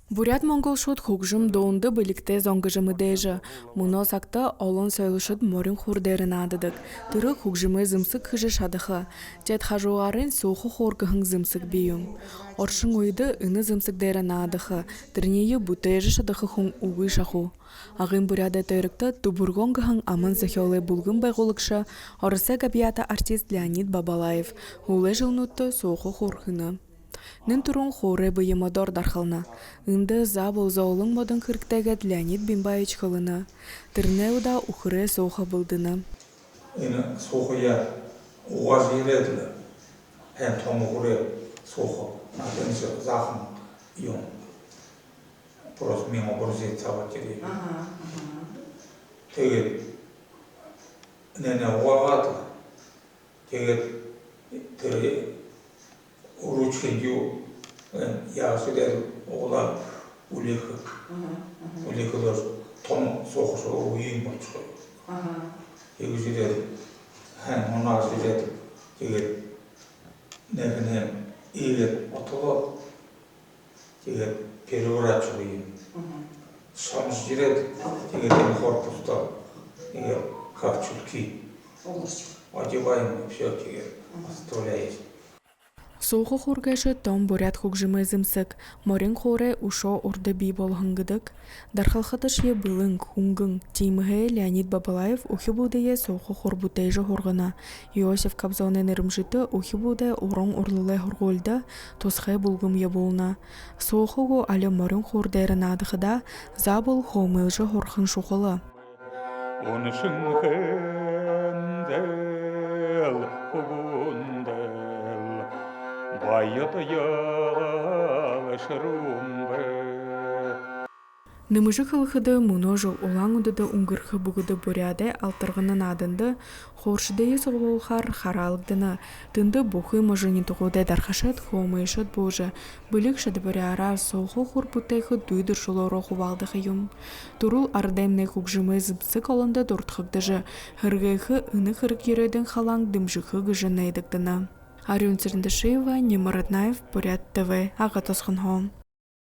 Бурят Монголшууд хөгжим доонды билікте зонгыжымы дэжі. Мұно сақты олон сөйлішіт морин хурдерін адыдық. Түрі хөгжімі зымсық хыжы шадықы. Жет хажуғарын соқы хоргығын зымсық бейім. Оршын ойды үні зымсық дерін адықы. Тірнейі бұтежі шадықы хүн уғы шақу. Ағын буряды төрікті тубургонгығын амын зөхеолы бұлғын байғылықшы орысы габията артист Леонид Бабалаев. Улы жылнутты соқы хорғыны. Нын турун хоры быйымадор дархална. Инды забыл заулың модын кырктагат Леонид Бимбаевич хылына. Тырнеуда ухыры соха былдыны. Ины сохая уғаз ереділі. Әм тому хуры соха. Наденші захын ион. Просто мимо борзет сабат керей. Тегет нене уағатла. Тегет тірі Уручхендю ясыдер оғлар улеқы. Улеқылар том соқышы ойын болчықы. Егізідер hän онағызідер тегер нәгіне ейлер отылы тегер переворачу ойын. Шамыз жеред тегерден корпуста тегер как чулки. Одеваем все тегер оставляет. Соқы хоргашы том бурят хөгжімі зымсық, морин хоры ушо орды бей болғыңгыдық. Дархалхатыш е былың, хуңгың, теймігі Леонид Бабалаев ухи бұдые соқы хор бұтайжы хорғына. Иосиф Кобзонын ірімжіті ухи бұды орын орлылай хорғолды, тосқай бұлғым е болна. Соқы ғо алі морин хордайрын адықыда забыл хомылжы хорғын шуқылы. Нымыжы қылықыды мұно жыл олаң ұдыды ұңғырқы бұғыды буряды алтырғынын адынды, хоршыдайы соғылғар харалықдыны, дынды бұқы мұжыны тұғуды дарқашыт, хомайшыт бұжы, бүлік шыды буряра соғы құр бұттайқы дүйдір шылоры құвалдығы юм. Турул ардаймны құқжымы зымсық олынды дұртқықдыжы, хырғайқы үні хырық ередің халаң дымжықы ғыжын айдықтыны. Арюн Церндышеева, Немаратнаев, Бурят ТВ, Ағатосқын Хом.